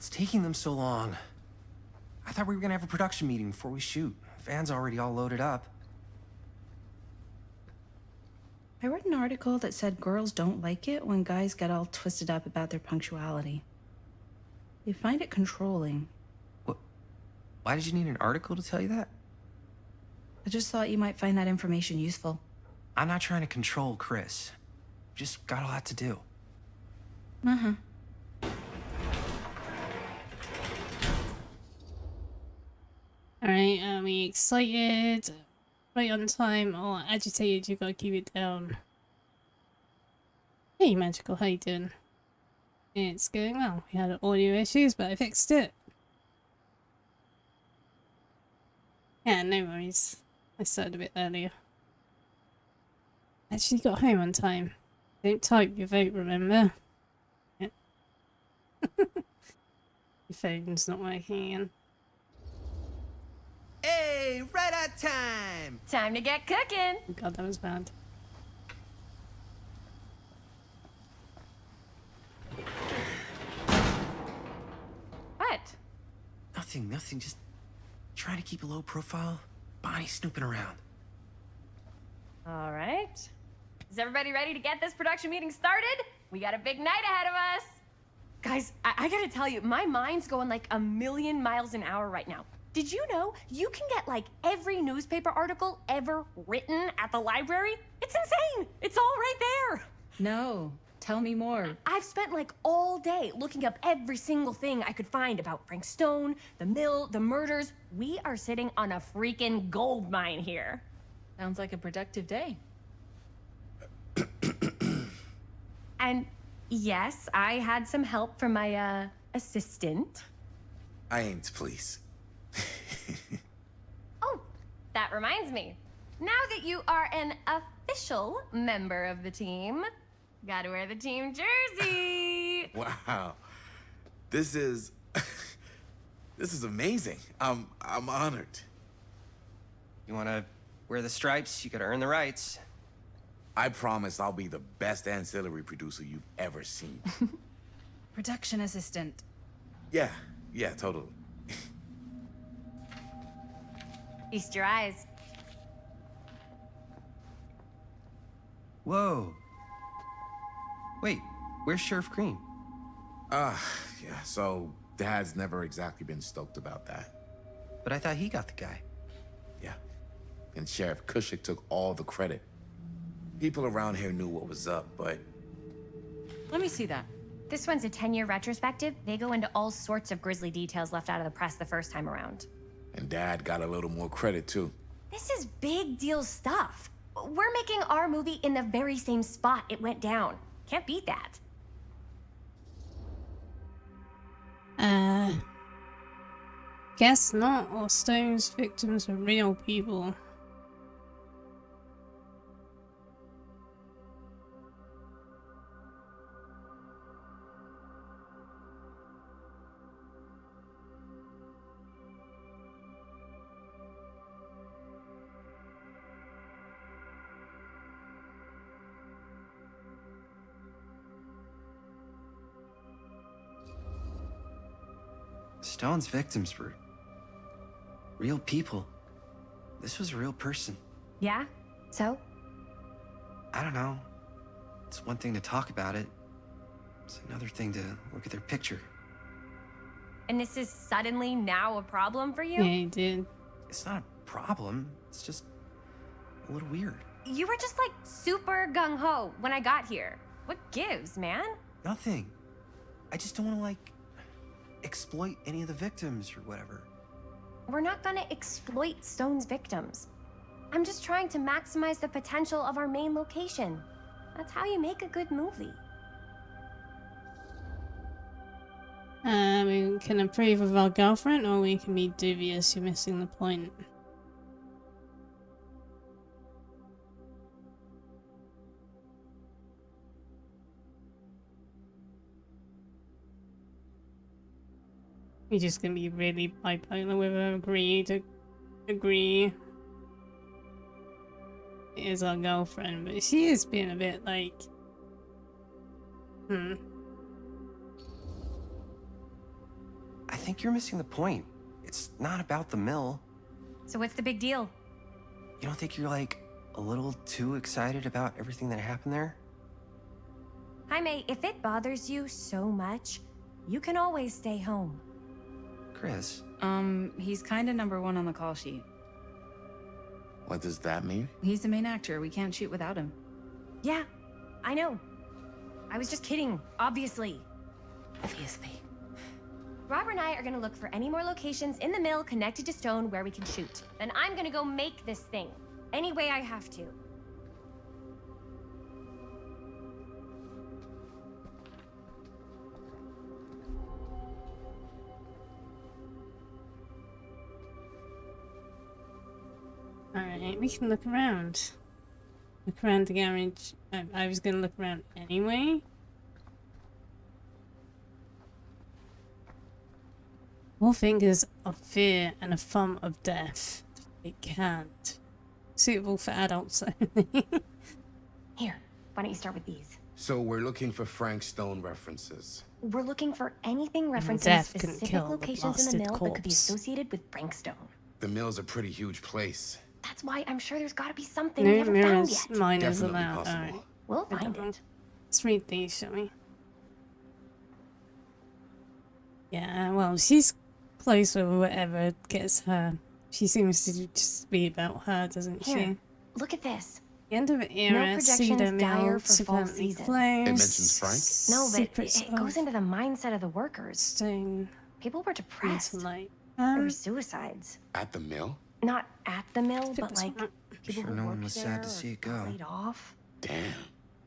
What's taking them so long? I thought we were gonna have a production meeting before we shoot. The van's already all loaded up. I read an article that said girls don't like it when guys get all twisted up about their punctuality. They find it controlling. What? Why did you need an article to tell you that? I just thought you might find that information useful. I'm not trying to control Chris. Just got a lot to do. Uh-huh. Alright, are we excited? Right on time or agitated? You gotta keep it down. Hey Magical, how you doing? It's going well. We had audio issues, but I fixed it. Yeah, no worries. I started a bit earlier. Actually got home on time. Don't type your vote, remember? Yeah. Your phone's not working again. Hey, right on time! Time to get cooking. God, that was bad. What? Nothing, just trying to keep a low profile. Bonnie snooping around. All right. Is everybody ready to get this production meeting started? We got a big night ahead of us. Guys, I gotta tell you, my mind's going like a million miles an hour right now. Did you know you can get like every newspaper article ever written at the library? It's insane. It's all right there. No, tell me more. I've spent like all day looking up every single thing I could find about Frank Stone, the mill, the murders. We are sitting on a freaking gold mine here. Sounds like a productive day. And yes, I had some help from my assistant. I aim to please. Oh, that reminds me. Now that you are an official member of the team, gotta wear the team jersey. Wow. This is this is amazing. I'm honored. You wanna wear the stripes? You gotta earn the rights. I promise I'll be the best ancillary producer you've ever seen. Production assistant. Yeah, totally. Feast your eyes. Whoa. Wait, where's Sheriff Green? Yeah, so Dad's never exactly been stoked about that. But I thought he got the guy. Yeah, and Sheriff Cushik took all the credit. People around here knew what was up, but... Let me see that. This one's a 10-year retrospective. They go into all sorts of grisly details left out of the press the first time around. And Dad got a little more credit, too. This is big deal stuff. We're making our movie in the very same spot it went down. Can't beat that. Guess not. All Stone's victims are real people. Stone's victims were real people. This was a real person. Yeah? So? I don't know. It's one thing to talk about it. It's another thing to look at their picture. And this is suddenly now a problem for you? Yeah, he did. It's not a problem. It's just a little weird. You were just like super gung-ho when I got here. What gives, man? Nothing. I just don't want to, like, exploit any of the victims or whatever. We're not gonna exploit Stone's victims. I'm just trying to maximize the potential of our main location. That's how you make a good movie. We can approve of our girlfriend, or we can be dubious. You're missing the point. We're just gonna be really bipolar with her. Agree to agree. It is our girlfriend, but she is being a bit like, think you're missing the point. It's not about the mill. So what's the big deal? You don't think you're, like, a little too excited about everything that happened there? Jaime, if it bothers you so much, you can always stay home. Chris, He's kind of number one on the call sheet. What does that mean? He's the main actor. We can't shoot without him. Yeah, I know. I was just kidding, obviously. Obviously. Robert and I are gonna look for any more locations in the mill connected to stone where we can shoot. Then I'm gonna go make this thing. Any way I have to. Alright, we can look around. Look around the garage. I was gonna look around anyway. Four fingers of fear and a thumb of death. It can't. Suitable for adults only. Here, why don't you start with these? So we're looking for Frank Stone references. We're looking for anything referencing death couldn't specific kill the locations in the blasted mill that could be corpse. associated with Frank Stone. The mill's a pretty huge place. That's why I'm sure there's gotta be something we No haven't found mirrors, yet. mine is Definitely allowed. possible. Alright. We'll I find don't know. it. Let's read these, shall we? Yeah, well, she's close with whatever gets her. She seems to just be about her, doesn't she? Here, look at this. The end of an era, projections Cedar dire Mill, for fall permanently season. closed. It mentions Frank? No, but Secrets it goes of into the mindset of the workers. Stone People were depressed. into light. There were suicides. At the mill? Not at the mill, Took but this like one. people Sure who no one worked was there sad to or see it got go. laid off. Damn.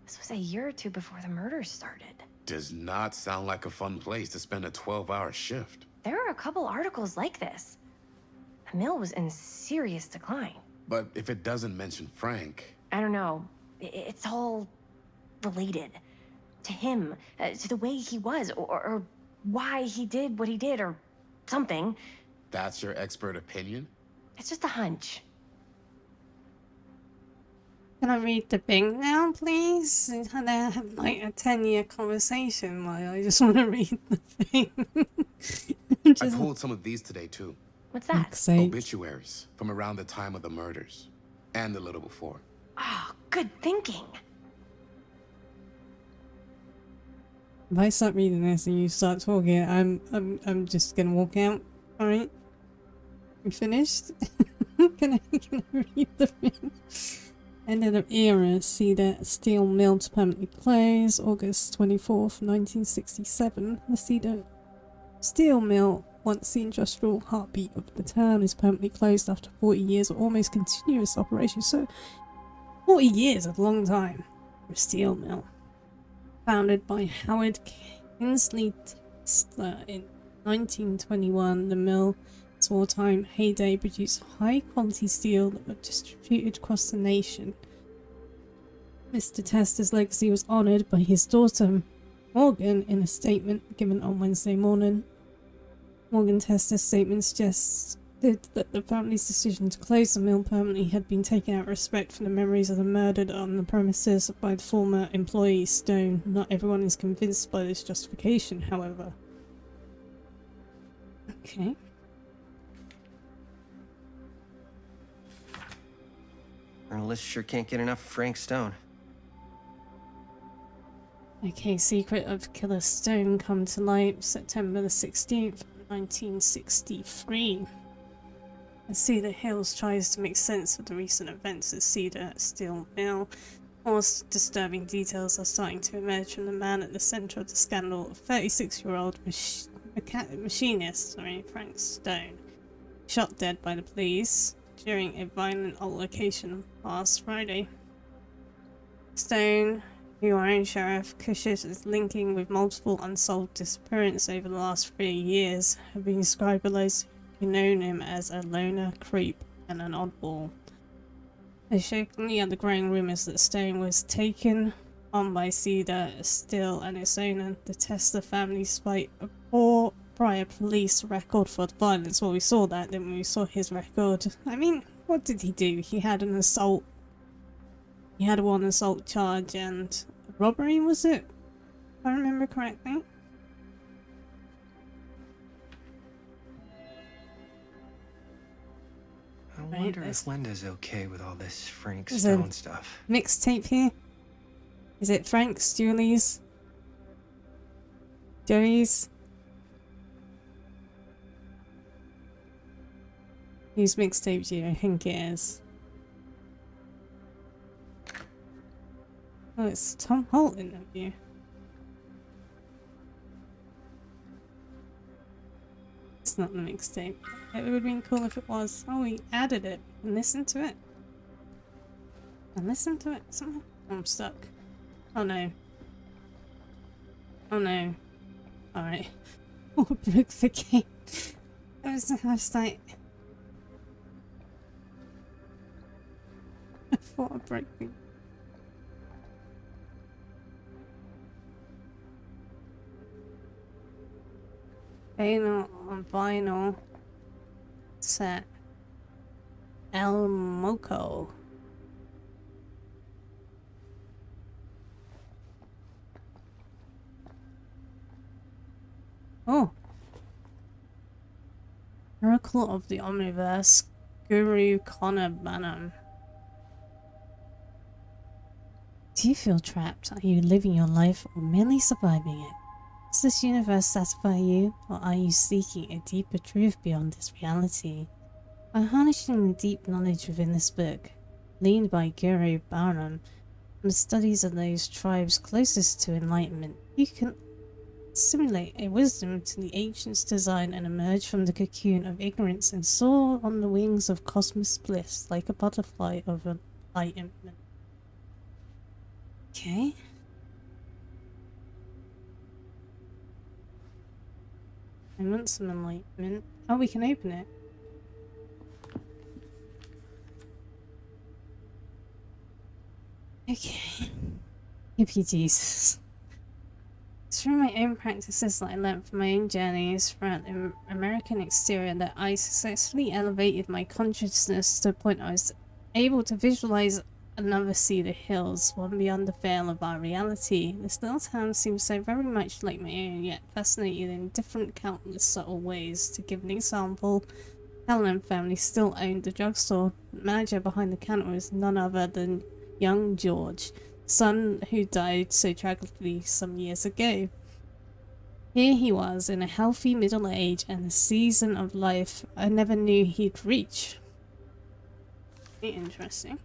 This was a year or two before the murders started. Does not sound like a fun place to spend a 12-hour shift. There are a couple articles like this. The mill was in serious decline. But if it doesn't mention Frank, I don't know. It's all related to him, to the way he was, or why he did what he did, or something. that's your expert opinion? It's just a hunch. Can I read the thing now, please? And then have like a 10-year conversation while I just want to read the thing. I Just pulled some of these today too. What's that? fuck's sake. Obituaries from around the time of the murders. And a little before. Oh, good thinking. If I start reading this and you start talking, I'm just gonna walk out. All right, you finished? can I read the thing? End of the era. Cedar steel mill to permanently close. August 24th, 1967. The Cedar steel mill, once the industrial heartbeat of the town, is permanently closed after 40 years of almost continuous operation. So, 40 years is a long time for a steel mill. Founded by Howard Kinsley Tesler in 1921, the mill's wartime heyday produced high-quality steel that was distributed across the nation. Mr. Tesler's legacy was honoured by his daughter Morgan in a statement given on Wednesday morning. Morgan Tesler's statement suggested that the family's decision to close the mill permanently had been taken out of respect for the memories of the murdered on the premises by the former employee Stone. Not everyone is convinced by this justification, however. Okay. Journalists sure can't get enough of Frank Stone. Okay, secret of Killer Stone come to light September the 16th, 1963. As Cedar Hills tries to make sense of the recent events at Cedar Steel Mill, more disturbing details are starting to emerge from the man at the centre of the scandal, 36-year-old machinist, Frank Stone, shot dead by the police during a violent altercation last Friday. Stone, who our own Sheriff Cushit is linking with multiple unsolved disappearances over the last 3 years, have been described by those who know him as a loner, creep, and an oddball. There shockingly are the growing rumours that Stone was taken on by Cedar Steel and its owner, the Tesla family, despite a poor prior police record for violence. Well, we saw that, didn't we? We saw his record. I mean, what did he do? He had an assault. He had one assault charge and a robbery, was it? If I remember correctly. I Right, wonder there's- if Linda's okay with all this Frank There's a- Stone stuff. Mixtape here. Is it Frank's, Julie's? Joey's? Whose mixtape do you think it is? Oh, it's Tom Holt in that view. It's not the mixtape. It would have been cool if it was. Oh, we added it. And listen to it. And listen to it somehow. I'm stuck. Oh no. Oh no. Alright. Oh, I broke the game. I was like... I thought I broke the... Vinyl on vinyl set El Moco. Oh. Miracle of the Omniverse, Guru Connor Banham. Do you feel trapped? Are you living your life or merely surviving it? Does this universe satisfy you, or are you seeking a deeper truth beyond this reality? By harnessing the deep knowledge within this book, leaned by Guru Barnum, and the studies of those tribes closest to enlightenment, you can assimilate a wisdom to the ancients' design and emerge from the cocoon of ignorance and soar on the wings of cosmos bliss like a butterfly of enlightenment. Okay. I want some enlightenment. Oh, we can open it. Okay. Yippee Jesus. It's through my own practices that I learned from my own journeys throughout the American exterior that I successfully elevated my consciousness to the point I was able to visualize another Cedar Hills, one beyond the veil of our reality. This little town seems so very much like my own, yet fascinating in different countless subtle ways. To give an example, Helen family still owned the drugstore. The manager behind the counter was none other than young George, son who died so tragically some years ago. Here he was in a healthy middle age and a season of life I never knew he'd reach. Very interesting.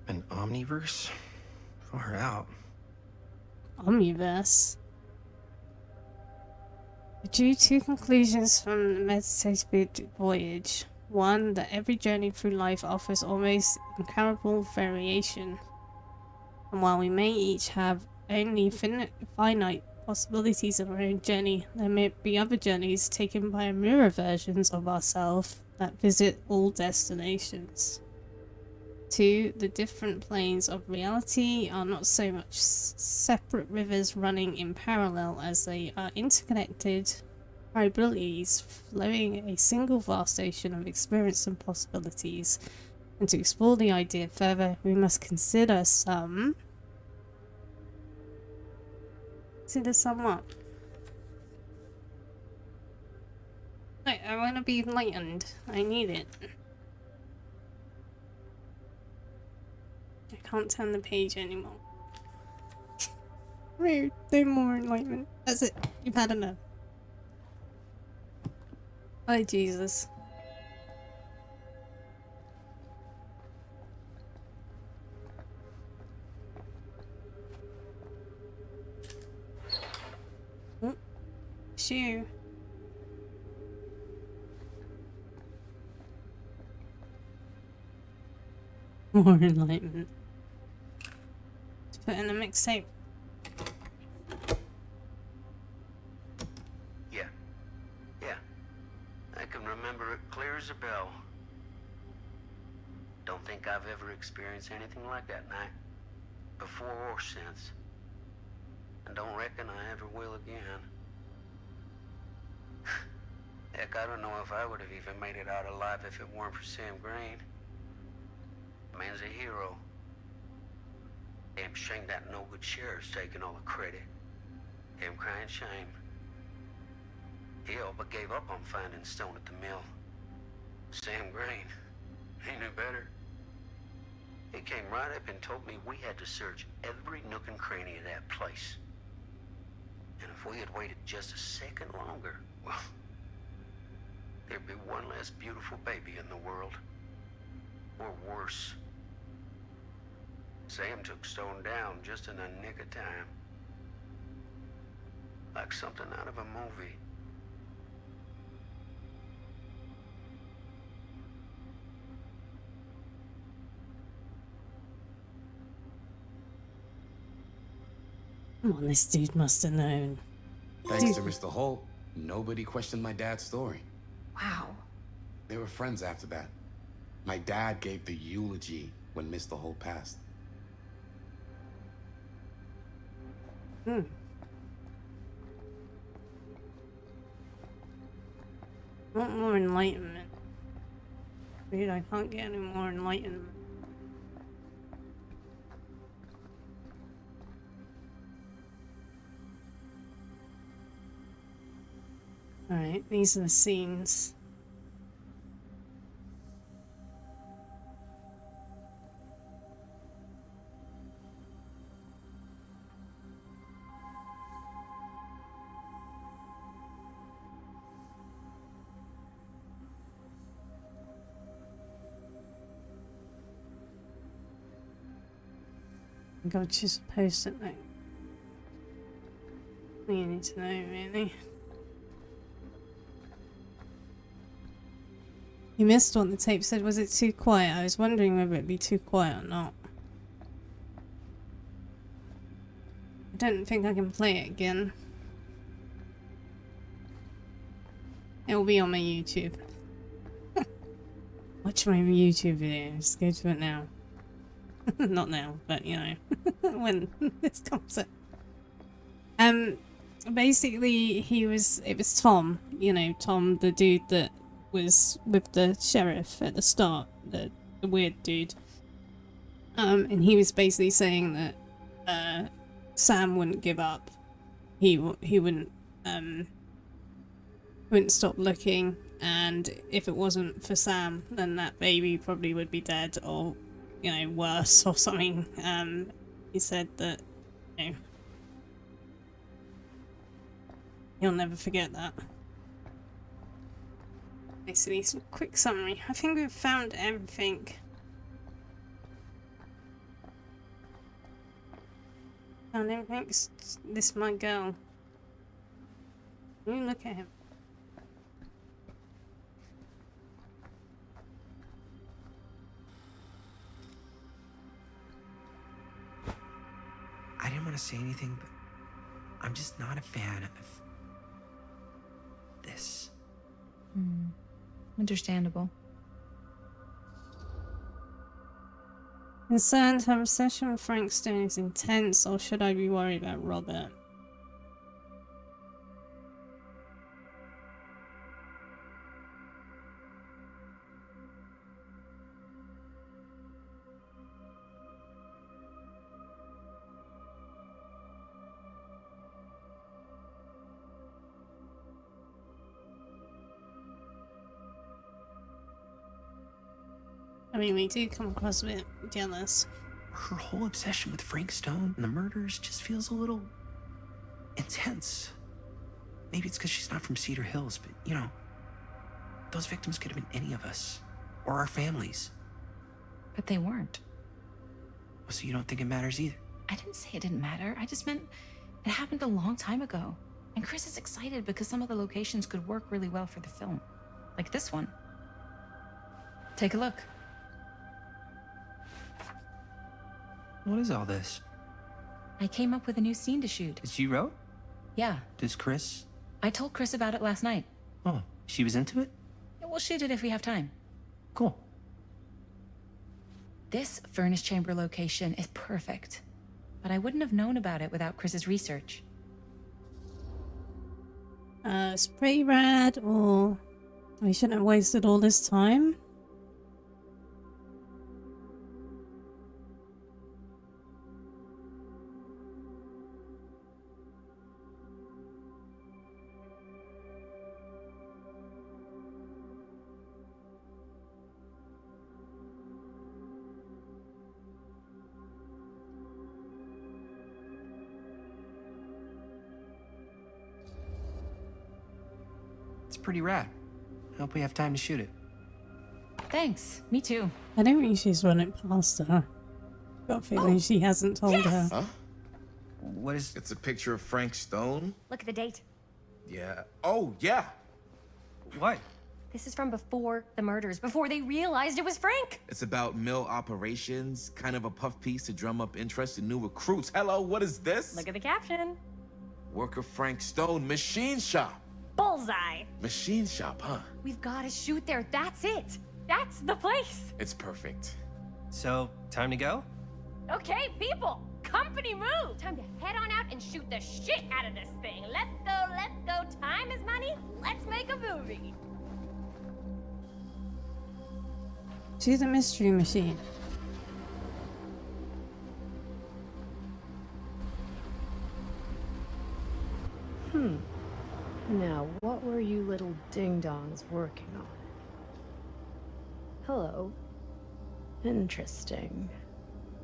An omniverse? Far out. Omniverse. I drew two conclusions from the meditative voyage. One, that every journey through life offers almost incomparable variation. And while we may each have only finite possibilities of our own journey, there may be other journeys taken by mirror versions of ourselves that visit all destinations. Two, the different planes of reality are not so much separate rivers running in parallel as they are interconnected probabilities flowing a single vast ocean of experience and possibilities. And to explore the idea further, we must consider some... Consider somewhat. Like, I want to be enlightened. I need it. I can't turn the page anymore. Rude. No more enlightenment. That's it. You've had enough. Oh, Jesus. Oh. Shoe. More enlightenment. Let's put in a mixtape. Yeah. I can remember it clear as a bell. Don't think I've ever experienced anything like that night. Before or since. And don't reckon I ever will again. Heck, I don't know if I would have even made it out alive if it weren't for Sam Green. Man's a hero. Damn shame that no-good sheriff's taking all the credit. Damn crying shame. He all but gave up on finding Stone at the mill. Sam Green. He knew better. He came right up and told me we had to search every nook and cranny of that place. And if we had waited just a second longer, well, there'd be one less beautiful baby in the world. Or worse. Sam took Stone down just in the nick of time. Like something out of a movie. Come on, this dude must have known. Thanks to Mr. Holt, nobody questioned my dad's story. Wow. They were friends after that. My dad gave the eulogy when Mr. Holt passed. Want more enlightenment. Dude, I can't get any more enlightenment. Alright, these are the scenes. I gotta choose a post-it note. You need to know, really. You missed what the tape said. Was it too quiet? I was wondering whether it'd be too quiet or not. I don't think I can play it again. It'll be on my YouTube. Watch my YouTube videos. Go to it now. Not now, but you know, when this comes up. Basically, it was Tom, you know, Tom, the dude that was with the sheriff at the start, the weird dude. And he was basically saying that Sam wouldn't give up. He wouldn't stop looking, and if it wasn't for Sam, then that baby probably would be dead, or you know, worse or something. He said that, you know, he'll never forget that. Basically, some quick summary. I think we've found everything. Found everything. This is my girl. You look at him. I didn't want to say anything, but I'm just not a fan of this. Understandable. Concerned her obsession with Frank Stone is intense, or should I be worried about Robert? I mean, we do come across a bit jealous. Her whole obsession with Frank Stone and the murders just feels a little intense. Maybe it's because she's not from Cedar Hills, but you know, those victims could have been any of us or our families. But they weren't. Well, so you don't think it matters either? I didn't say it didn't matter. I just meant it happened a long time ago. And Chris is excited because some of the locations could work really well for the film. Like this one. Take a look. What is all this? I came up with a new scene to shoot. That you wrote? Yeah, Does Chris? I told Chris about it last night. Oh, she was into it? Yeah, we'll shoot it if we have time. Cool. This furnace chamber location is perfect. But I wouldn't have known about it without Chris's research. It's pretty rad, or we shouldn't have wasted all this time. It's pretty rad. I hope we have time to shoot it. Thanks. Me too. I don't think she's run it past her. Got a feeling she hasn't told her. Huh? What is... It's a picture of Frank Stone? Look at the date. Yeah. Oh, yeah. What? This is from before the murders, before they realized it was Frank. It's about mill operations, kind of a puff piece to drum up interest in new recruits. Hello, what is this? Look at the caption. Worker Frank Stone, machine shop. Bullseye. Machine shop, huh? We've got to shoot there. That's it. That's the place. It's perfect. So, time to go? Okay, people. Company move. Time to head on out and shoot the shit out of this thing. Let's go, let's go. Time is money. Let's make a movie. To the mystery machine. Now, what were you little ding-dongs working on? Hello. Interesting.